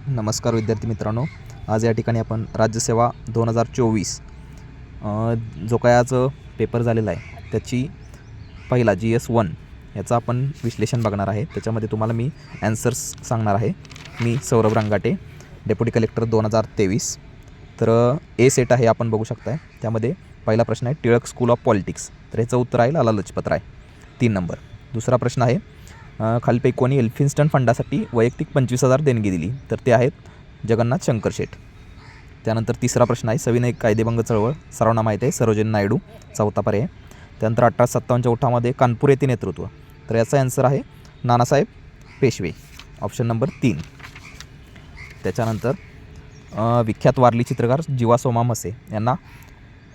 नमस्कार विद्यार्थी मित्रांनो, आज या ठिकाणी आपण राज्यसेवा 2024 जो काय आज पेपर झालेला आहे त्याची पहिला GS1 याचा आपण विश्लेषण बघणार आहे. त्याच्यामध्ये तुम्हाला मी ॲन्सर्स सांगणार आहे. मी सौरभ रंगाटे, डेप्युटी कलेक्टर 2023. तर ए सेट आहे, आपण बघू शकताय. त्यामध्ये पहिला प्रश्न आहे टिळक स्कूल ऑफ पॉलिटिक्स, तर ह्याचं उत्तर आहे लाला लजपत राय, 3 नंबर. दुसरा प्रश्न आहे खालीलपैकी कोणी एल्फिन्स्टन फंडासाठी वैयक्तिक 25,000 देणगी दिली, तर ते आहेत जगन्नाथ शंकर शेठ. त्यानंतर तिसरा प्रश्न आहे सविनय कायदेभंग चळवळ, सर्वांना माहीत आहे सरोजिनी नायडू, 4था पर्याय. त्यानंतर 1857च्या उठावामध्ये कानपूर येथे नेतृत्व, तर याचा आन्सर आहे नानासाहेब पेशवे, ऑप्शन नंबर 3. त्याच्यानंतर विख्यात वारली चित्रकार जीवा सोमा म्हसे यांना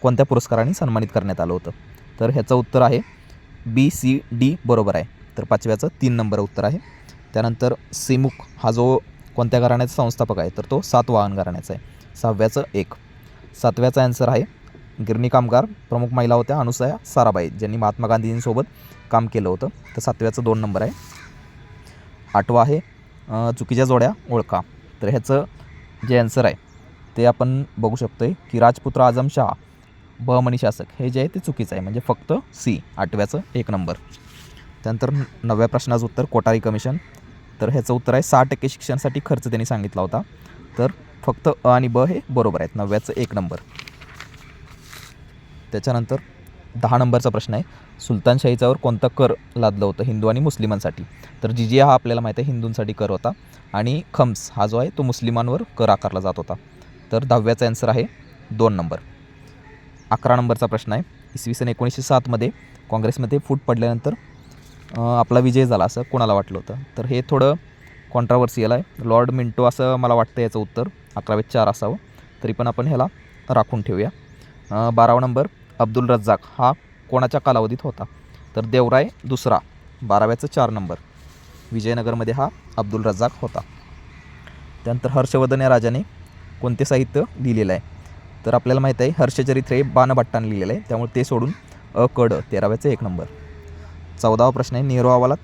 कोणत्या पुरस्काराने सन्मानित करण्यात आलं होतं, तर ह्याचं उत्तर आहे BCD बरोबर आहे, तर 5व्याचं 3 नंबर उत्तर आहे. त्यानंतर सिमुक हा जो कोणत्या घराण्याचा संस्थापक आहे, तर तो सातवाहन घराण्याचा आहे, 6व्याचं 1. 7व्याचा आन्सर आहे गिरणी कामगार प्रमुख महिला होत्या अनुसया साराभाई, ज्यांनी महात्मा गांधींसोबत काम केलं होतं, तर 7व्याचं 2 नंबर आहे. 8वा आहे चुकीच्या जोड्या ओळखा, तर ह्याचं जे आन्सर आहे ते आपण बघू शकतो आहे की राजपुत्र आझमशाह बहमनी शासक, हे जे आहे ते चुकीचं आहे, म्हणजे फक्त C, 8व्याचं 1 नंबर. त्यानंतर 9व्या प्रश्नाचं उत्तर कोठारी कमिशन, तर ह्याचं उत्तर आहे 6% शिक्षणासाठी खर्च त्यांनी सांगितला होता, तर फक्त अ आणि ब हे बरोबर आहेत, 9व्याचं 1 नंबर. त्याच्यानंतर 10 नंबरचा प्रश्न आहे सुलतानशाहीच्यावर कोणता कर लादलं होतं हिंदू आणि मुस्लिमांसाठी, तर जिजिया हा आपल्याला माहीत आहे हिंदूंसाठी कर होता, आणि खम्स हा जो आहे तो मुस्लिमांवर कर आकारला जात होता, तर 10व्याचा आन्सर आहे 2 नंबर. 11 नंबरचा प्रश्न आहे इसवी सन 1907मध्ये काँग्रेसमध्ये फूट पडल्यानंतर आपला विजय झाला असं कोणाला वाटलं होतं, तर हे थोडं कॉन्ट्रावर्सियल आहे. लॉर्ड मिंटो असं मला वाटतं याचं उत्तर 11/4 असावं, तरी पण आपण ह्याला राखून ठेवूया. 12वा नंबर अब्दुल रज्जाक हा कोणाच्या कालावधीत होता, तर देवराय दुसरा, 12व्याचं 4 नंबर. विजयनगरमध्ये हा अब्दुल रज्जाक होता. त्यानंतर हर्षवर्धन या राजाने कोणते साहित्य लिहिलेलं आहे, तर आपल्याला माहीत आहे हर्षचरित्र हे बाणभट्टाने लिहिलेलं आहे, त्यामुळे ते सोडून कड, 13व्याचं 1 नंबर. 14वा प्रश्न आहे नेहरू अहवालात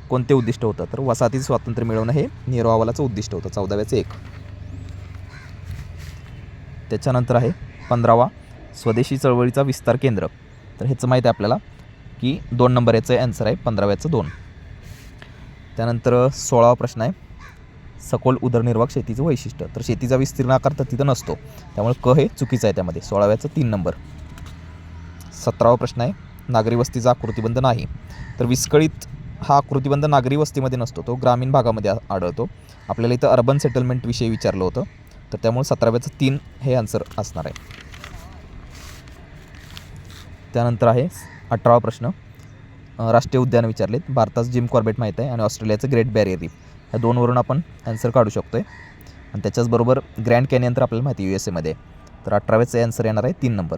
कोणते उद्दिष्ट होतं, तर वसाहतीचं स्वातंत्र्य मिळवणं हे नेहरू अहवालाचं उद्दिष्ट होतं, 14व्याचं 1. त्याच्यानंतर आहे 15वा स्वदेशी चळवळीचा विस्तार केंद्र, तर ह्याचं माहीत आहे आपल्याला की 2 नंबर याचं आन्सर आहे, 15व्याचं 2. त्यानंतर 16वा प्रश्न आहे सखोल उदरनिर्वाह शेतीचं वैशिष्ट्य, तर शेतीचा विस्तीर्ण आकार तर तिथं नसतो, त्यामुळे क हे चुकीचं आहे त्यामध्ये, 16व्याचं 3 नंबर. 17वा प्रश्न आहे नागरी वस्तीचा आकृतिबंध नाही, तर विस्कळीत हा आकृतिबंध नागरी वस्तीमध्ये नसतो, तो ग्रामीण भागामध्ये आढळतो. आपल्याला इथं अर्बन सेटलमेंट विषयी विचारलं होतं, तर त्यामुळे 17व्याचं 3 हे आन्सर असणार आहे. त्यानंतर आहे 18वा प्रश्न राष्ट्रीय उद्यान विचारलेत. भारताचं जिम कॉर्बेट माहीत आहे आणि ऑस्ट्रेलियाचं ग्रेट बॅरियर रीफ, ह्या 2 वरून आपण आन्सर काढू शकतो आहे. आणि त्याच्याचबरोबर ग्रँड कॅनियन तर आपल्याला माहिती USA मध्ये, तर 18व्याचं आन्सर येणार आहे 3 नंबर.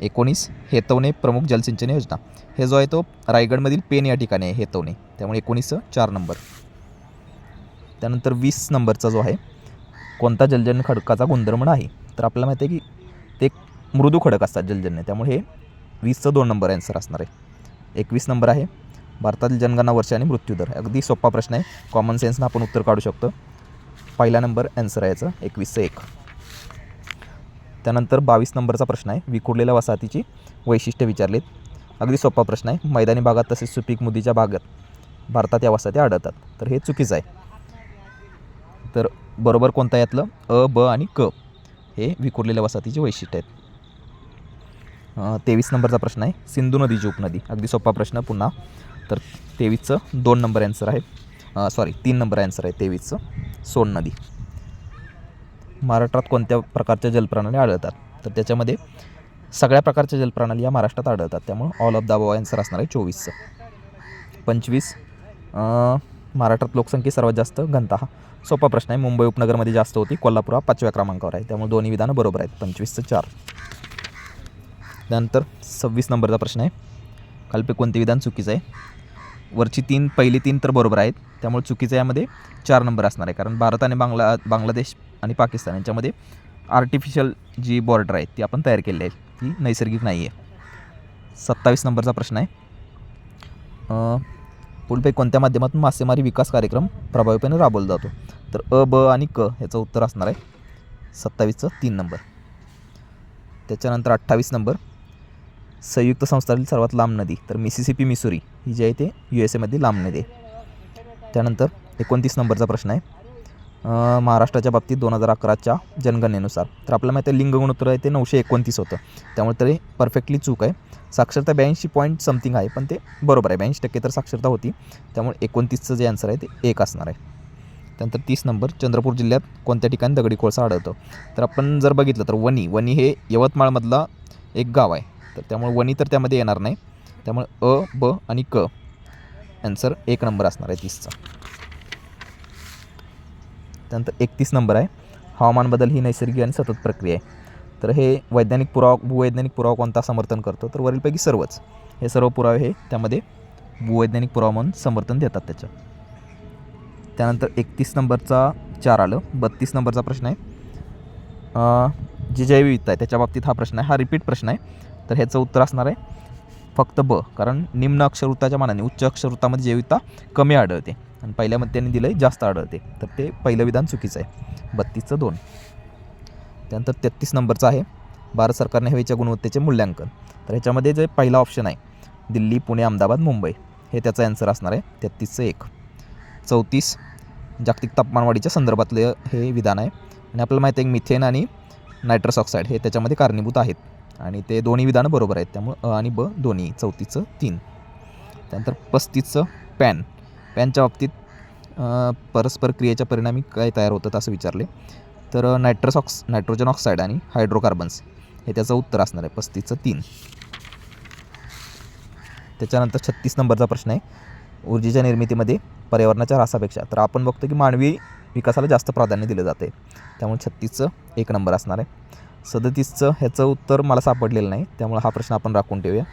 19 हेतवणे प्रमुख जलसिंचन योजना, हे जो आहे तो रायगडमधील पेन या ठिकाणी आहे हेतवणे, त्यामुळे 19चं 4 नंबर. त्यानंतर 20 नंबरचा जो आहे कोणता जलजन्य खडकाचा गुणधर्म नाही, तर आपल्याला माहिती आहे की ते मृदू खडक असतात जलजन्य, त्यामुळे हे 20चं 2 नंबर आन्सर असणार आहे. 21 नंबर आहे भारतातील जनगणना वर्ष आणि मृत्यूदर, अगदी सोपा प्रश्न आहे, कॉमन सेन्सनं आपण उत्तर काढू शकतो. पहिला नंबर आन्सर आहे याचं, 21चं 1. त्यानंतर 22 नंबरचा प्रश्न आहे विखुरलेल्या वसाहतीची वैशिष्ट्य विचारलेत. अगदी सोपा प्रश्न आहे, मैदानी भागात तसेच सुपीक मुदीच्या भागात भारतात या वसाहती आढळतात, तर हे चुकीचं आहे. तर बरोबर कोणतं यातलं अ, ब आणि क हे विखुरलेल्या वसाहतीचे वैशिष्ट्य आहेत. 23 नंबरचा प्रश्न आहे सिंधू नदीची उपनदी, अगदी सोपा प्रश्न पुन्हा, तर 23चं 2 नंबर आन्सर आहे, 3 नंबर आन्सर आहे 23चं सोन नदी. महाराष्ट्रात कोणत्या प्रकारच्या जलप्रणाली आढळतात, तर त्याच्यामध्ये सगळ्या प्रकारच्या जलप्रणाली या महाराष्ट्रात आढळतात, त्यामुळे all of the above answer असणार आहे 24चं. 25 महाराष्ट्रात लोकसंख्येत सर्वात जास्त घनता, हा सोपा प्रश्न आहे, मुंबई उपनगरमध्ये जास्त होती, कोल्हापूर हा 5व्या क्रमांकावर आहे, त्यामुळे दोन्ही विधानं बरोबर आहेत, 25चं 4. त्यानंतर 26 नंबरचा प्रश्न आहे खालीलपैकी कोणते विधान चुकीचं आहे, वरची पहिली 3 तर बरोबर आहेत, त्यामुळे चुकीचं यामध्ये 4 नंबर असणार आहे, कारण भारत आणि बांगलादेश आणि पाकिस्तान यांच्यामध्ये आर्टिफिशियल जी बॉर्डर आहे ती आपण तयार केली आहे, ती नैसर्गिक नाही आहे. 27 नंबरचा प्रश्न आहे पुढीलपैकी कोणत्या माध्यमातून मासेमारी विकास कार्यक्रम प्रभावीपणे राबवला जातो, तर अ, ब आणि क ह्याचं उत्तर असणार आहे 27चं 3 नंबर. त्याच्यानंतर 28 नंबर, संयुक्त संस्थानातील सर्वात लांब नदी तर मिसिसिपी मिसुरी ही जी आहे ते USA मधली लांब नदी आहे. त्यानंतर 29 नंबरचा प्रश्न आहे, महाराष्ट्राच्या बाबतीत 2011च्या जनगणनेनुसार तर आपल्याला माहिती आहे लिंग गुणोत्तर आहे ते 929 होतं, त्यामुळे तरी परफेक्टली चूक आहे. साक्षरता 82 पॉईंट समथिंग आहे, पण ते बरोबर आहे, 82% तर साक्षरता होती, त्यामुळे 29चं जे आन्सर आहे ते 1 असणार आहे. त्यानंतर 30 नंबर, चंद्रपूर जिल्ह्यात कोणत्या ठिकाणी दगडी कोळसा आढळतो तर आपण जर बघितलं तर वणी हे यवतमाळमधला एक गाव आहे, तर त्यामुळे वणी तर त्यामध्ये येणार नाही, त्यामुळे अ, ब आणि क आन्सर 1 नंबर असणार आहे 30चा. त्यानंतर 31 नंबर आहे, हवामान बदल ही नैसर्गिक आणि सतत प्रक्रिया आहे, तर हे भूवैज्ञानिक पुरावा कोणता समर्थन करतो तर वरीलपैकी सर्वच. हे सर्व पुरावे हे त्यामध्ये भूवैज्ञानिक पुरावा म्हणून समर्थन देतात त्याच्या. त्यानंतर 31 नंबरचा 4 आलं. 32 नंबरचा प्रश्न आहे, जी जैवविविधता आहे त्याच्या बाबतीत हा प्रश्न आहे, हा रिपीट प्रश्न आहे, तर ह्याचं उत्तर असणार आहे फक्त ब, कारण निम्न अक्षरवृत्ताच्या मानाने उच्च अक्षरवृत्तामध्ये जैविकता कमी आढळते आणि पहिल्यामध्ये त्यांनी दिलं आहे जास्त आढळते, तर ते पहिलं विधान चुकीचं आहे. 32चं 2. त्यानंतर 33 नंबरचं आहे, भारत सरकारने हवेच्या गुणवत्तेचे मूल्यांकन, तर ह्याच्यामध्ये जे पहिला ऑप्शन आहे दिल्ली, पुणे, अहमदाबाद, मुंबई हे त्याचा आन्सर असणार आहे 33चं 1. 34 जागतिक तापमानवाढीच्या संदर्भातले हे विधान आहे आणि आपल्याला माहिती आहे मिथेन आणि नायट्रस ऑक्साईड हे त्याच्यामध्ये कारणीभूत आहेत आणि ते दोन्ही विधानं बरोबर आहेत, त्यामुळे अ आणि ब दोन्ही. 34चं 3. त्यानंतर 35चं पॅनच्या बाबतीत परस्पर क्रियेच्या परिणामी काय तयार होतं असं विचारले, तर नायट्रोजन ऑक्साईड आणि हायड्रोकार्बन्स हे त्याचं उत्तर असणार आहे 35चं 3. त्याच्यानंतर 36 नंबरचा प्रश्न आहे, ऊर्जेच्या निर्मितीमध्ये पर्यावरणाच्या ऱ्हासापेक्षा तर आपण बघतो की मानवी विकासाला जास्त प्राधान्य दिलं जाते, त्यामुळे 36चं 1 नंबर असणार आहे. 37चं ह्याचं उत्तर मला सापडलेलं नाही, त्यामुळे हा प्रश्न आपण राखून ठेवूया.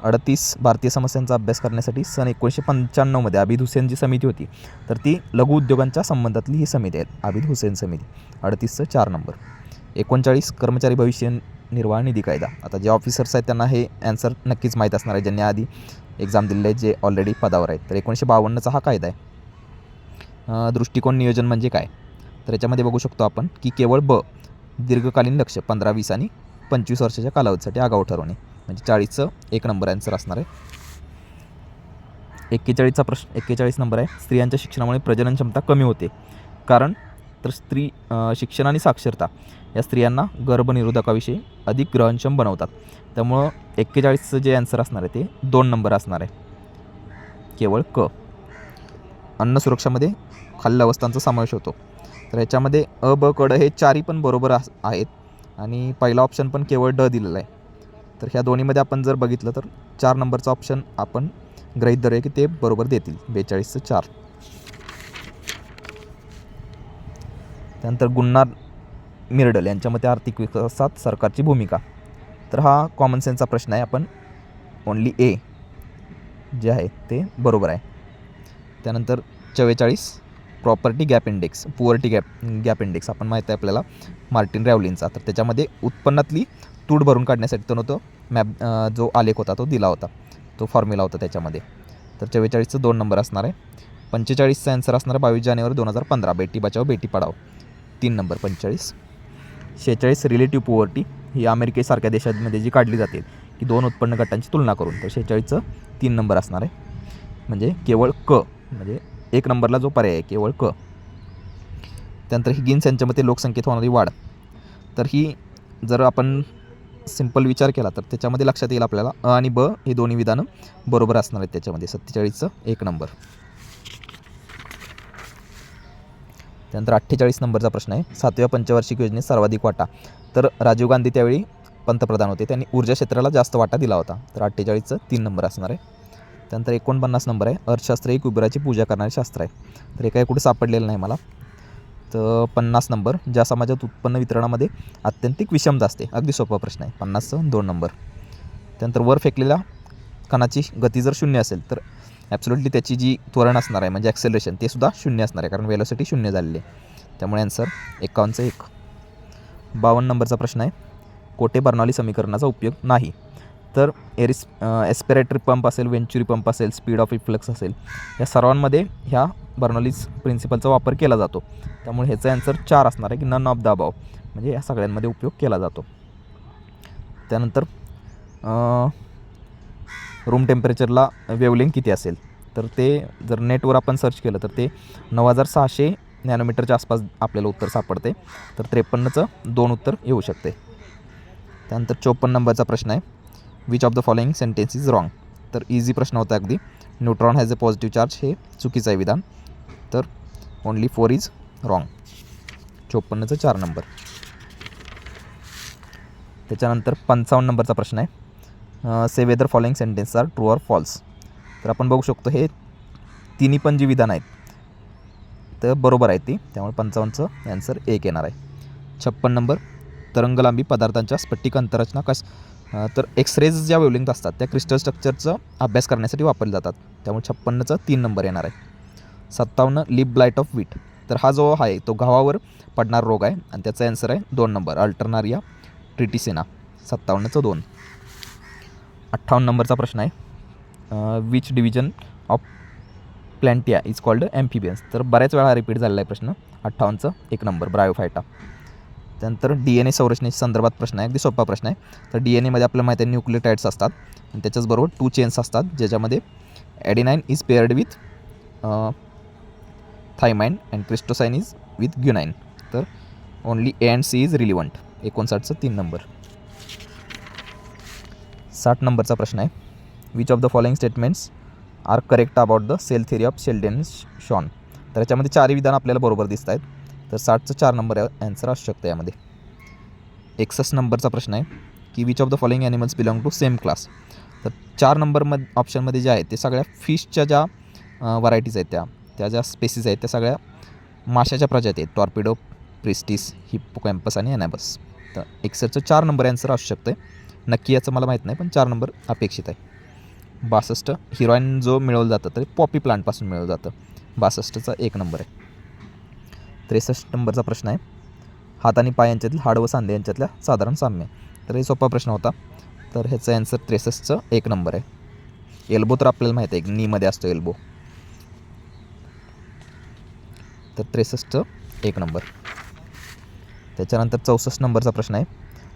38 भारतीय समस्यांचा अभ्यास करण्यासाठी सन 1995मध्ये आबिद हुसेन जी समिती होती तर ती लघु उद्योगांच्या संबंधातली ही समिती आहे, आबिद हुसेन समिती. 38चं 4 नंबर. 39 कर्मचारी भविष्य निर्वाह निधी कायदा, आता जे ऑफिसर्स आहेत त्यांना हे आन्सर नक्कीच माहीत असणार आहे ज्यांनी आधी एक्झाम दिलेले आहेत, जे ऑलरेडी पदावर आहेत. तर 1952चा हा कायदा आहे. दृष्टिकोन नियोजन म्हणजे काय तर याच्यामध्ये बघू शकतो आपण की केवळ ब, दीर्घकालीन लक्ष 15, 20 आणि 25 वर्षाच्या कालावधीसाठी आगाऊ ठरवणे, म्हणजे 40चं 1 नंबर आन्सर असणार आहे. 41 नंबर आहे, स्त्रियांच्या शिक्षणामुळे प्रजनन क्षमता कमी होते कारण तर शिक्षण आणि साक्षरता या स्त्रियांना गर्भनिरोधकाविषयी अधिक ग्रहणक्षम बनवतात, त्यामुळं 41चं जे आन्सर असणार आहे ते 2 नंबर असणार आहे, केवळ क. अन्न सुरक्षामध्ये खालील अवस्थांचा समावेश होतो तर ह्याच्यामध्ये अ, ब, क, ड हे 4ही पण बरोबर आहेत आणि पहिला ऑप्शन पण केवळ ड दिलेला आहे, तर ह्या दोन्हीमध्ये आपण जर बघितलं तर 4 नंबरचा ऑप्शन आपण गृहीत धरूया की ते बरोबर देतील. 42चं 4. त्यानंतर गुन्नार मिर्डल यांच्या मते आर्थिक विकासात सरकारची भूमिका, तर हा कॉमन सेन्सचा प्रश्न आहे, आपण ओन्ली ए जे आहे ते बरोबर आहे. त्यानंतर 44 property gap index, poverty gap index आपण माहीत आहे आपल्याला मार्टिन रॅव्हलिनचा, तर त्याच्यामध्ये उत्पन्नातली तूट भरून काढण्यासाठी त्यानं तो जो आलेख होता तो दिला होता, तो फॉर्म्युला होता त्याच्यामध्ये, तर 44चं 2 नंबर असणार आहे. 45चा आन्सर असणार आहे 22 जानेवारी 2015 Beti Bachao Beti Padhao, 3 number 45. 46 relative poverty ही अमेरिकेसारख्या देशांमध्ये जी काढली जाते की 2 उत्पन्न गटांची तुलना करून, तर 46चं 3 नंबर असणार आहे, म्हणजे केवळ क, म्हणजे 1 नंबरला जो पर्याय आहे केवळ क. त्यानंतर हिगिन्स यांच्या मते लोकसंख्येत होणारी वाढ, तर ही जर आपण सिंपल विचार केला तर त्याच्यामध्ये लक्षात येईल आपल्याला अ आणि ब हे दोन्ही विधानं बरोबर असणार आहेत त्याच्यामध्ये. 47चं 1 नंबर. त्यानंतर 48 नंबरचा प्रश्न आहे, 7व्या पंचवार्षिक योजनेत सर्वाधिक वाटा, तर राजीव गांधी त्यावेळी पंतप्रधान होते, त्यांनी ऊर्जा क्षेत्राला जास्त वाटा दिला होता, तर 48चं 3 नंबर असणार आहे. त्यानंतर 49 नंबर आहे, अर्थशास्त्र ही कुबेराची पूजा करणारे शास्त्र आहे, तर हे काही कुठे सापडलेलं नाही मला. तर 50 नंबर, ज्या समाजात उत्पन्न वितरणामध्ये आत्यंतिक विषमता असते, अगदी सोपा प्रश्न आहे, 50चं 2 नंबर. त्यानंतर वर फेकलेल्या कणाची गती जर 0 असेल तर ॲब्सोल्युटली त्याची जी त्वरण असणार आहे म्हणजे ॲक्सेलरेशन ते सुद्धा 0 असणार आहे, कारण वेलोसिटी 0 झालेली आहे, त्यामुळे आन्सर 51चं 1. 52 नंबरचा प्रश्न आहे, कोटे बर्नौली समीकरणाचा उपयोग नाही, तर एस्पिरेटरी पंप असेल, वेंचुरी पंप असेल, स्पीड ऑफ रिफ्लक्स असेल, या सर्वांमध्ये ह्या बर्नॉलीज प्रिन्सिपलचा वापर केला जातो. त्यामुळे ह्याचं आन्सर 4 असणार आहे की नन ऑफ द अबाव, म्हणजे या सगळ्यांमध्ये उपयोग केला जातो. त्यानंतर रूम टेम्परेचरला वेवलेंथ किती असेल, तर ते जर नेटवर आपण सर्च केलं तर ते 9600 नॅनोमीटरच्या आसपास आपल्याला उत्तर सापडते. तर 53चं 2 उत्तर येऊ शकते. त्यानंतर 54 नंबरचा प्रश्न आहे, which of the following sentence is wrong. तर इझी प्रश्न होता अगदी. Neutron has a positive charge हे चुकीचं आहे विधान. तर ओनली 4 इज रॉंग. 54चं 4 नंबर. त्याच्यानंतर 55 नंबरचा प्रश्न आहे, say whether following sentence are true or false. तर आपण बघू शकतो हे तिन्ही पण जी विधान आहेत तर बरोबर आहे ती, त्यामुळे 55चं ॲन्सर 1 येणार आहे. 56 नंबर, तरंगलांबी पदार्थांच्या स्फटिक अंतररचना तर एक्सरेज ज्या वेवलेंथ असतात त्या क्रिस्टल स्ट्रक्चरचा अभ्यास करण्यासाठी वापरले जातात, त्यामुळे 56चं 3 नंबर येणार आहे. 57 लिप ब्लाइट ऑफ वीट. तर हा जो आहे तो गव्हावर पडणारा रोग आहे आणि त्याचा ॲन्सर आहे 2 नंबर, अल्टरनारिया ट्रिटिसेना. 57चं 2. 58 नंबरचा प्रश्न आहे, which division of Plantae is called amphibians. तर बऱ्याच वेळा रिपीट झालेला आहे प्रश्न. 58चं 1 नंबर, ब्रायोफायटा. त्यानंतर DNA संरचनेच्या संदर्भात प्रश्न आहे, अगदी सोपा प्रश्न आहे. तर DNAमध्ये आपल्याला माहिती आहे न्यूक्लियोटाइड्स असतात आणि त्याच्याचबरोबर 2 चेन्स असतात, ज्याच्यामध्ये adenine is paired with thymine and cytosine is with guanine. तर only A and C is relevant. 59चं 3 नंबर. 60 नंबरचा प्रश्न आहे, which of the following statements are correct about the cell theory of Schleiden Schwann. तर याच्यामध्ये 4 विधान आपल्याला बरोबर दिसत आहेत. तर 60चं 4 नंबर ॲन्सर असू शकतं यामध्ये. 61 नंबरचा प्रश्न आहे की which of the following animals belong to same class. तर 4 नंबर ऑप्शनमध्ये जे आहेत ते सगळ्या फिशच्या ज्या व्हरायटीज आहेत त्या ज्या स्पेसीज आहेत त्या सगळ्या माशाच्या प्रजाती आहेत, टॉर्पिडो, प्रिस्टिस, हिप्पोकॅम्पस आणि ॲनाबस. तर 61चं 4 नंबर ॲन्सर असू शकतं. नक्की याचं मला माहीत नाही, पण 4 नंबर अपेक्षित आहे. 62 हिरोईन जो मिळवलं जातं तर पॉपी प्लांटपासून मिळवलं जातं. 62चा 1 नंबर आहे. 63 नंबरचा प्रश्न आहे, हात आणि पाय यांच्यातील हाड व सांधे यांच्यातल्या साधारण साम्य. तर हे सोपा प्रश्न होता. तर ह्याचं ॲन्सर 63चं 1 नंबर आहे. एल्बो तर आपल्याला माहिती आहे नीमध्ये असतो एल्बो. तर 63चं 1 नंबर. त्याच्यानंतर 64 नंबरचा प्रश्न आहे,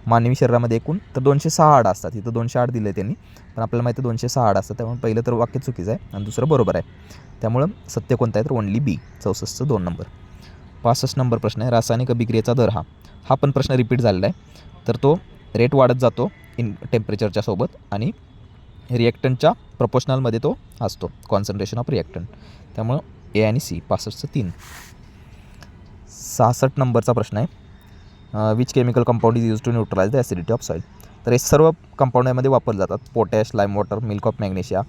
मानवी शरीरामध्ये एकूण तर 206 हाडं असतात. इथं 200 हाड दिले त्यांनी, पण आपल्याला माहिती आहे 206 हाडं असतात. त्यामुळे पहिलं तर वाक्य चुकीचं आहे आणि दुसरं बरोबर आहे. त्यामुळं सत्य कोणतं आहे तर ओनली बी. 64चं 2 नंबर. 65 नंबर प्रश्न आहे, रासायनिक अभिक्रियेचा दर हा पण प्रश्न रिपीट झालेला आहे. तर तो रेट वाढत जातो इन टेम्परेचरच्या सोबत आणि रिॲक्टंटच्या प्रपोर्शनलमध्ये तो असतो, कॉन्सन्ट्रेशन ऑफ रिॲक्टंट. त्यामुळं A आणि C. 65चं 3. 66 नंबरचा प्रश्न आहे, which chemical compound is use to neutralise the acidity of soil. तर हे सर्व कंपाऊंड यामध्ये वापरले जातात, potash, lime water, milk of magnesia,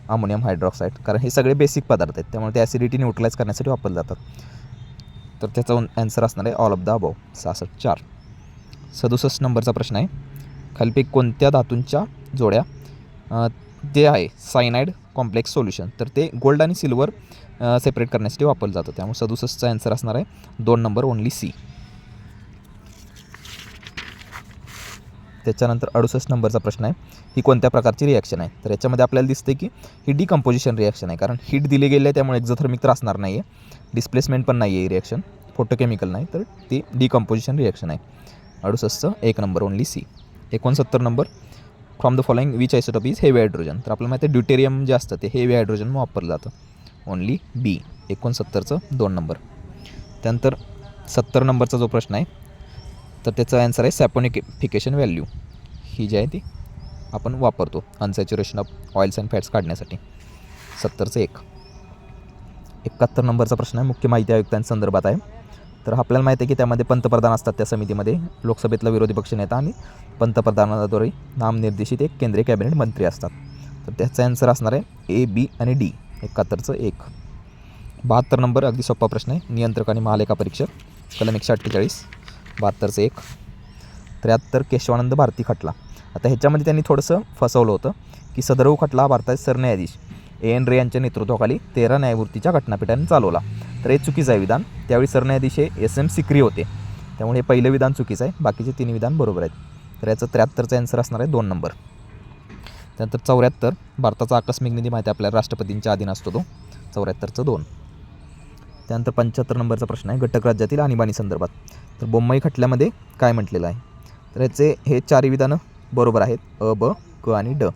ammonium hydroxide. कारण हे सगळे बेसिक पदार्थ आहेत, त्यामुळे ते ॲसिडिटी न्यूट्रलाइज करण्यासाठी वापरले जातात. तर त्याचा ॲन्सर असणार आहे ऑल ऑफ द अबव. 66-4. 67 नंबरचा प्रश्न आहे, खालीपैकी कोणत्या धातूंच्या जोड्या ते आहे सायनाईड कॉम्प्लेक्स सोल्युशन. तर ते गोल्ड आणि सिल्वर सेपरेट करण्यासाठी वापरलं जातं. त्यामुळे 67चा ॲन्सर असणार आहे 2 नंबर, ओनली C. त्याच्यानंतर 68 नंबरचा प्रश्न आहे, ही कोणत्या प्रकारची रिॲक्शन आहे. तर याच्यामध्ये आपल्याला दिसते की ही डिकम्पोजिशन रिॲक्शन आहे, कारण हीट दिली गेली आहे त्यामुळे एक्झोथर्मिक तर असणार नाही आहे, डिस्प्लेसमेंट पण नाही आहे, ही रिॲक्शन फोटोकेमिकल नाही, तर ती डिकम्पोजिशन रिॲक्शन आहे. 68चं 1 number, only C. 69 number, from the following which isotope is heavy hydrogen. तर आपल्याला माहिती आहे ड्युटेरियम जे असतं ते हेवी हायड्रोजन वापरलं जातं, ओनली B. 69चं 2 नंबर. त्यानंतर 70 नंबरचा जो प्रश्न आहे तर त्याचा ॲन्सर आहे सॅपोनिफिकेशन व्हॅल्यू. ही जी आहे ती आपण वापरतो अनसॅच्युरेशन ऑफ ऑइल्स अँड फॅट्स काढण्यासाठी. 70चं 1. 71 नंबरचा प्रश्न आहे, मुख्य माहिती आयुक्तांसंदर्भात आहे. तर आपल्याला माहिती आहे की त्यामध्ये पंतप्रधान असतात, त्या समितीमध्ये लोकसभेतला विरोधी पक्षनेता आणि पंतप्रधानाद्वारे नामनिर्देशित एक केंद्रीय कॅबिनेट मंत्री असतात. तर त्याचा ॲन्सर असणार आहे A, B आणि D. 71चं 1. 72 नंबर, अगदी सोपा प्रश्न आहे, नियंत्रक आणि महालेखा परीक्षक, कलम 148. 72चं 1. 73 केशवानंद भारती खटला. आता ह्याच्यामध्ये त्यांनी थोडंसं फसवलं होतं की सदरऊ खटला भारताचे सरन्यायाधीश A.N. रे यांच्या नेतृत्वाखाली 13 न्यायमूर्तीच्या घटनापीठाने चालवला. तर हे चुकीचं आहे विधान. त्यावेळी सरन्यायाधीश हे SM सिक्री होते, त्यामुळे हे पहिलं विधान चुकीचं आहे, बाकीचे 3 विधान बरोबर आहेत. तर याचं 73चं ॲन्सर असणार आहे 2 नंबर. त्यानंतर 74 भारताचा आकस्मिक निधी माहिती आहे आपल्याला राष्ट्रपतींच्या अधीन असतो तो 74चं 2. त्यानंतर 75 नंबरचा प्रश्न आहे घटक राज्यातील आणीबाणी संदर्भात. तर बोम्मई खटल्यामध्ये काय म्हटलेलं आहे. तर याचे हे 4 विधानं बरोबर आहेत अ, ब, क आणि ड.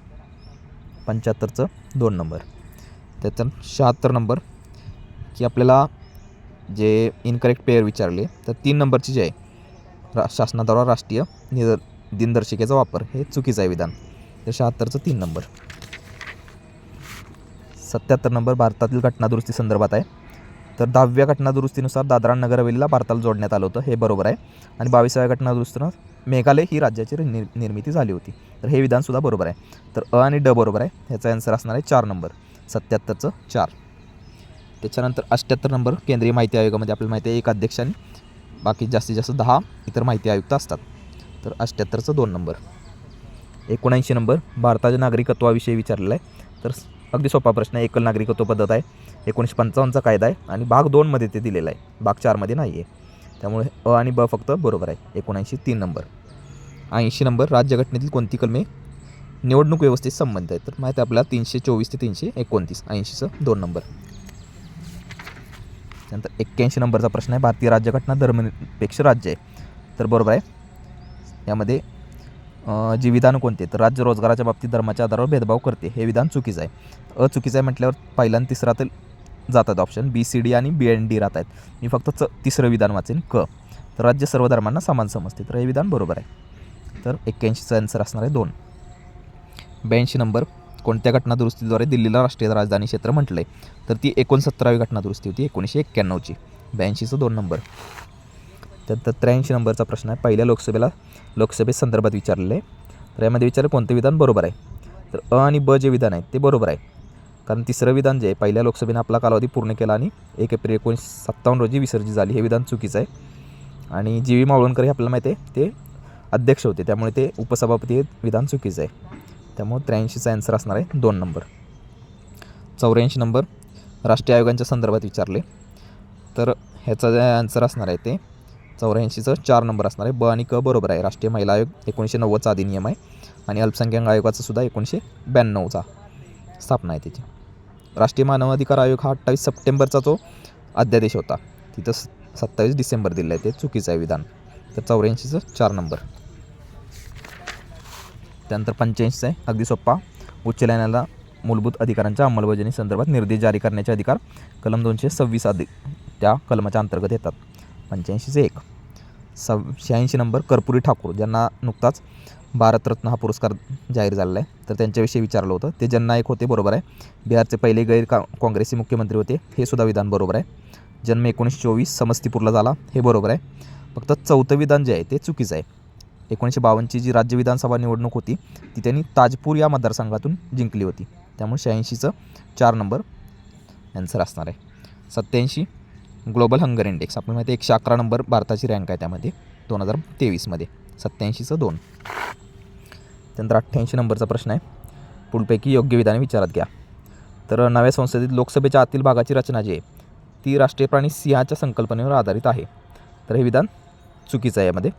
75चं 2 नंबर. त्याच्यात 76 नंबर की आपल्याला जे इनकरेक्ट पेअर विचारले तर 3 नंबरची जे आहे शासनाद्वारा राष्ट्रीय दिनदर्शिकेचा वापर हे चुकीचं आहे विधान. तर 76चं 3 नंबर. 77 नंबर भारतातील घटनादुरुस्ती संदर्भात आहे. तर 10व्या घटनादुरुस्तीनुसार दादरा नगर हवेलीला भारताला जोडण्यात आलं होतं हे बरोबर आहे. आणि 22व्या घटनादुरुस्तीनुसार मेघालय ही राज्याची निर्मिती झाली होती. तर हे विधानसुद्धा बरोबर आहे. तर अ आणि ड बरोबर आहे. ह्याचा आन्सर असणार आहे 4 नंबर. 77चं 4. त्याच्यानंतर 78 नंबर केंद्रीय माहिती आयोगामध्ये आपल्याला माहिती आहे 1 अध्यक्ष आणि बाकी जास्तीत जास्त 10 इतर माहिती आयुक्त असतात. तर 78चं 2 नंबर. 79 नंबर भारताच्या नागरिकत्वाविषयी विचारलेला आहे. तर अगदी सोपा प्रश्न आहे. एकल नागरिकत्व पद्धत आहे. 1955चा कायदा आहे आणि भाग 2मध्ये ते दिलेला आहे, भाग 4मध्ये नाही आहे. त्यामुळे अ आणि ब फक्त बरोबर आहे. 79 3 नंबर. 80 नंबर राज्यघटनेतील कोणती कलमे निवडणूक व्यवस्थेशी संबंधित आहे. तर माहिती आहे आपल्याला 324 ते 329. 80चं 2 नंबर. त्यानंतर 81 नंबरचा प्रश्न आहे भारतीय राज्यघटना धर्मनिरपेक्ष राज्य आहे. तर बरोबर आहे. यामध्ये जी विधान कोणते तर राज्य रोजगाराच्या बाबतीत धर्माच्या आधारावर भेदभाव करते हे विधान चुकीचं आहे. चुकीचं आहे म्हटल्यावर पहिला आणि तिसरा तर जातात ऑप्शन बी सी डी आणि बी एन डी राहत आहेत. मी फक्त तिसरं विधान वाचेन क. तर राज्य सर्व धर्मांना समान समजते. तर हे विधान बरोबर आहे. तर 81चा आन्सर असणार आहे 2. 82 नंबर कोणत्या घटनादुरुस्तीद्वारे दिल्लीला राष्ट्रीय राजधानी क्षेत्र म्हटलं आहे. तर ती 69वी घटनादुरुस्ती होती 1991ची. 82चं 2 नंबर. त्यानंतर 83 नंबरचा प्रश्न आहे पहिल्या लोकसभे संदर्भात विचारलेलं आहे. तर यामध्ये विचारलं कोणते विधान बरोबर आहे. तर अ आणि ब जे विधान आहे ते बरोबर आहे. कारण तिसरं विधान जे आहे पहिल्या लोकसभेने आपला कालावधी पूर्ण केला आणि 1 एप्रिल 1957 रोजी विसर्जित झाली हे विधान चुकीचं आहे. आणि जी व्ही मावळणकर हे आपल्याला माहिती आहे ते अध्यक्ष होते त्यामुळे ते उपसभापती हे विधान चुकीचं आहे. त्यामुळे 83चा आन्सर असणार आहे 2 नंबर. 84 नंबर राष्ट्रीय आयोगांच्या संदर्भात विचारले. तर ह्याचा जे आन्सर असणार आहे ते 84चं 4 नंबर असणार आहे. ब आणि क बरोबर आहे. राष्ट्रीय महिला आयोग 1990चा अधिनियम आहे आणि अल्पसंख्याक आयोगाचा सुद्धा 1992चा स्थापना आहे त्याची. राष्ट्रीय मानव अधिकार आयोग हा 28 सप्टेंबरचा जो अध्यादेश होता तिथं 27 डिसेंबर दिलं आहे ते चुकीचं आहे विधान. तर 84चं 4 नंबर. त्यानंतर 85 आहे अगदी सोप्पा उच्च न्यायालयाला मूलभूत अधिकारांच्या अंमलबजावणी संदर्भात निर्देश जारी करण्याचे अधिकार कलम 226 त्या कलमाच्या अंतर्गत येतात. 85चे 1. 86 नंबर कर्पुरी ठाकूर ज्यांना नुकताच भारतरत्न हा पुरस्कार जाहीर झालेला आहे. तर त्यांच्याविषयी विचारलं होतं. ते जननायक होते बरोबर आहे. बिहारचे पहिले काँग्रेसी मुख्यमंत्री होते हे सुद्धा विधान बरोबर आहे. जन्म 1924 समस्तीपूरला झाला हे बरोबर आहे. फक्त 4थं विधान जे आहे ते चुकीचं आहे. 1952ची जी राज्य विधानसभा निवडणूक होती ती त्यांनी ताजपूर या मतदारसंघातून जिंकली होती. त्यामुळे 86चं 4 नंबर आन्सर असणार आहे. 87 ग्लोबल हंगर इंडेक्स आपण माहिती 111 नंबर भारताची रँक आहे त्यामध्ये 2023मध्ये. 87चं 2. त्यानंतर 88 नंबरचा प्रश्न आहे पुढपैकी योग्य विधाने विचारात घ्या. तर नव्या संसदेत लोकसभेच्या आतील भागाची रचना जी आहे ती राष्ट्रीय प्राणी सिंहाच्या संकल्पनेवर आधारित आहे. तर हे विधान चुकीचं आहे. यामध्ये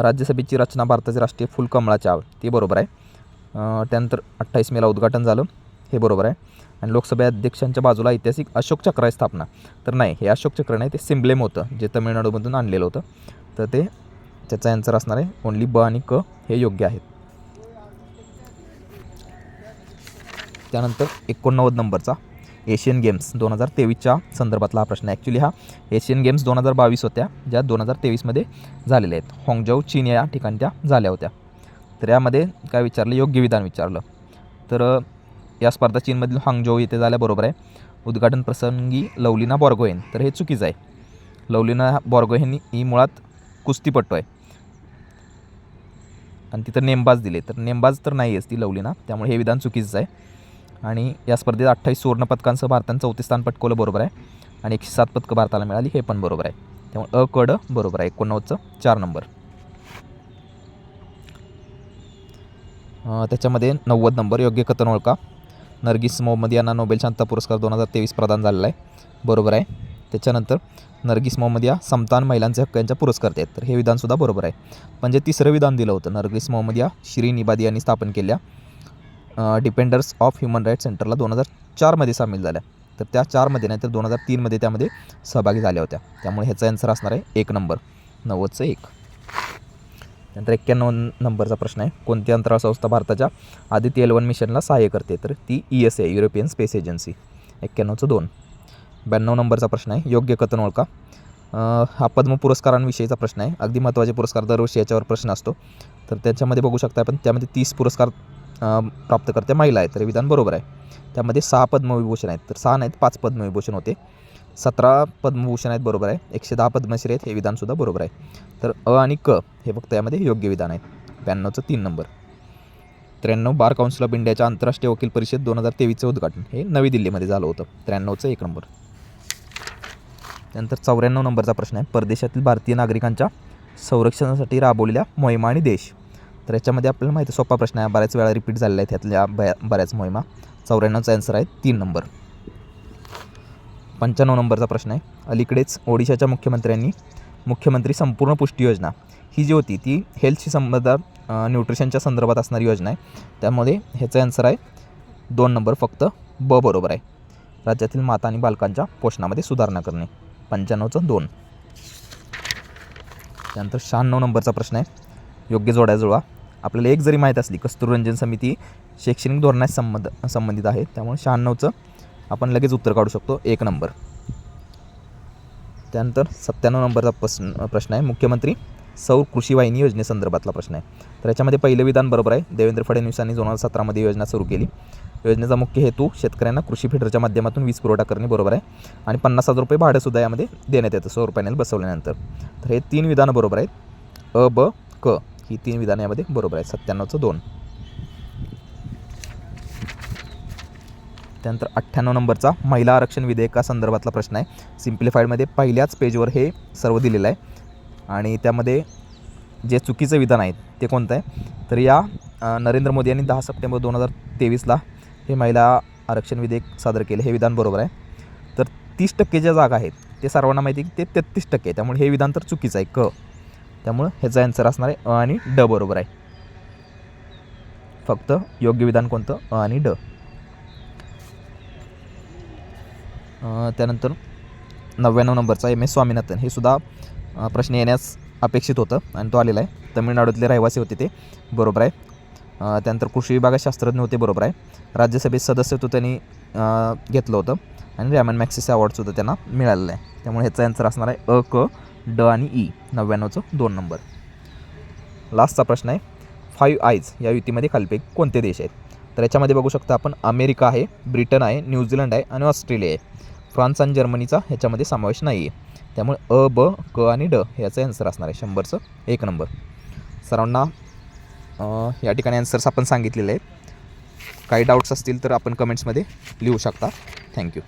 राज्यसभेची रचना भारताचे राष्ट्रीय फुल कमळाचे ते बरोबर आहे. त्यानंतर 28 मेला उद्घाटन झालं हे बरोबर आहे. आणि लोकसभा अध्यक्षांच्या बाजूला ऐतिहासिक अशोक चक्र आहे स्थापना. तर नाही हे अशोक चक्र नाही ते सिम्ब्लेम होतं जे तमिळनाडूमधून आणलेलं होतं. तर ते त्याचा आन्सर असणार आहे ओन्ली ब आणि क हे योग्य आहेत. त्यानंतर 89 नंबरचा एशियन गेम्स 2023च्या संदर्भातला हा प्रश्न. ॲक्च्युली हा एशियन गेम्स 2022 होत्या ज्या 2023मध्ये झालेल्या आहेत. हाँगझोऊ चीन या ठिकाणी त्या झाल्या होत्या. तर यामध्ये काय विचारलं योग्य विधान विचारलं. तर या स्पर्धा चीनमधील हाँगझोऊ येथे झाल्या बरोबर आहे. उद्घाटन प्रसंगी लवलिना बॉर्गोहेन तर हे चुकीचं आहे. लवलिना बॉर्गोहेन ही मुळात कुस्तीपटू आहे आणि तिथं नेमबाज दिले तर नेमबाज तर नाही आहेच ती लवलिना त्यामुळे हे विधान चुकीचं आहे. आणि या स्पर्धेत 28 सुवर्ण पदकांसह भारतानं 34 स्थान पटकवलं बरोबर आहे आणि 107 पदकं भारताला मिळाली हे पण बरोबर आहे. त्यामुळे क ड बरोबर आहे. 89चं 4 नंबर. त्याच्यामध्ये 90 नंबर योग्य कथन ओळखा. नर्गिस मोहम्मद यांना नोबेल शांतता पुरस्कार 2023 प्रदान झालेला आहे बरोबर आहे. त्याच्यानंतर नर्गिस मोहम्मद या समतान महिलांचे हक्क यांच्या पुरस्कर्ते आहेत तर हे विधानसुद्धा बरोबर आहे. म्हणजे तिसरं विधान दिलं होतं नर्गिस मोहम्मद या श्रीन इबादी यांनी स्थापन केल्या डिपेंडर्स ऑफ ह्युमन राईट्स सेंटरला 2004मध्ये सामील झाल्या. तर त्या 4मध्ये नाही तर 2003मध्ये त्यामध्ये सहभागी झाल्या होत्या. त्यामुळे ह्याचा आन्सर असणार आहे 1 नंबर, 90चं 1. नंतर 91 नंबरचा प्रश्न आहे, कोणती अंतराळ संस्था भारताच्या आदित्य L1 मिशनला सहाय्य करते? तर ती ESA, युरोपियन स्पेस एजन्सी. 91चं 2. 92 नंबरचा प्रश्न आहे, योग्य कथन ओळखा. हा पद्म पुरस्कारांविषयीचा प्रश्न आहे. अगदी महत्त्वाचे पुरस्कार दरवर्षी याच्यावर प्रश्न असतो. तर त्याच्यामध्ये बघू शकता आपण, त्यामध्ये 30 पुरस्कार प्राप्तकर्त्या महिला आहेत. तर हे विधान बरोबर आहे. त्यामध्ये 6 पद्मविभूषण आहेत. तर 6 नाहीत, 5 पद्मविभूषण होते. 17 पद्मभूषण आहेत, बरोबर आहे. 110 पद्मश्री आहेत, हे विधानसुद्धा बरोबर आहे. तर अ आणि क हे फक्त यामध्ये योग्य विधान आहेत. 92चं 3 नंबर. 93 बार काउन्सिल ऑफ इंडियाच्या आंतरराष्ट्रीय वकील परिषद 2023चं उद्घाटन हे नवी दिल्लीमध्ये झालं होतं. 93चं 1 नंबर. त्यानंतर 94 नंबरचा प्रश्न आहे, परदेशातील भारतीय नागरिकांच्या संरक्षणासाठी राबवलेल्या मोहिमा आणि देश. तर याच्यामध्ये आपल्याला माहिती सोपा प्रश्न आहे, बऱ्याच वेळा रिपीट झालेला आहे त्यातल्या बऱ्याच मोहिमा. 94चा आन्सर आहे 3 नंबर. 95 नंबरचा प्रश्न आहे, अलीकडेच ओडिशाच्या मुख्यमंत्र्यांनी मुख्यमंत्री संपूर्ण पुष्टी योजना ही जी होती ती हेल्थशी संबंधित न्यूट्रिशनच्या संदर्भात असणारी योजना आहे. त्यामध्ये ह्याचा आन्सर आहे 2 नंबर, फक्त ब बरोबर आहे. राज्यातील माता आणि बालकांच्या पोषणामध्ये सुधारणा करणे. 95चं 2. त्यानंतर 96 नंबरचा प्रश्न आहे, योग्य जोड्या जुळवा. आपल्याला एक जरी माहीत असली, कस्तुररंजन समिती शैक्षणिक धोरणास संबंधित आहे, त्यामुळे 96चं आपण लगेच उत्तर काढू शकतो, 1 नंबर. त्यानंतर 97 नंबरचा प्रश्न आहे, मुख्यमंत्री सौर कृषी वाहिनी योजनेसंदर्भातला प्रश्न आहे. तर याच्यामध्ये पहिलं विधान बरोबर आहे. देवेंद्र फडणवीसांनी 2017मध्ये योजना सुरू केली. योजनेचा मुख्य हेतू शेतकऱ्यांना कृषी फिडरच्या माध्यमातून वीज पुरवठा करणे, बरोबर आहे. आणि 50,000 रुपये भाडंसुद्धा यामध्ये देण्यात येतं सौर पॅनल बसवल्यानंतर. तर हे 3 विधानं बरोबर आहेत. अ, ब, क ही 3 विधानं यामध्ये बरोबर आहेत. 97चं 2. त्यानंतर 98 नंबरचा महिला आरक्षण विधेयकासंदर्भातला प्रश्न आहे. सिम्प्लिफाईडमध्ये पहिल्याच पेजवर हे सर्व दिलेलं आहे आणि त्यामध्ये जे चुकीचं विधान आहे ते कोणतं आहे? तर या नरेंद्र मोदी यांनी 10 सप्टेंबर 2023ला हे महिला आरक्षण विधेयक सादर केले, हे विधान बरोबर आहे. तर 30% ज्या जागा आहेत ते सर्वांना माहिती आहे की ते 33% आहे, त्यामुळे हे विधान तर चुकीचं आहे, क. त्यामुळं ह्याचा आन्सर असणार आहे अ आणि ड बरोबर आहे. फक्त योग्य विधान कोणतं? अ आणि ड. त्यानंतर 99 नंबरचा MS स्वामीनाथन हे सुद्धा प्रश्न येण्यास अपेक्षित होतं आणि तो आलेला आहे. तमिळनाडूतले रहिवासी होते ते, बरोबर आहे. त्यानंतर कृषी विभागात शास्त्रज्ञ होते, बरोबर आहे. राज्यसभेत सदस्यत्व त्यांनी घेतलं होतं आणि रॅमन मॅग्सेसे अवॉर्डसुद्धा त्यांना मिळालेलं आहे. त्यामुळे ह्याचा आन्सर असणार आहे अ, क, ड आणि ई. 99चं 2 नंबर. लास्टचा प्रश्न आहे, 5 आयज या युतीमध्ये खालीलपैकी कोणते देश आहेत? तर याच्यामध्ये बघू शकता आपण, अमेरिका आहे, ब्रिटन आहे, न्यूझीलंड आहे आणि ऑस्ट्रेलिया आहे. फ्रान्स आणि जर्मनीचा ह्याच्यामध्ये समावेश नाही आहे. त्यामुळे अ, ब, क आणि ड ह्याचं आन्सर असणार आहे 100चं 1 नंबर. सर्वांना या ठिकाणी आन्सर्स आपण सांगितलेले आहेत. काही डाऊट्स असतील तर आपण कमेंट्समध्ये लिहू शकता. थँक्यू.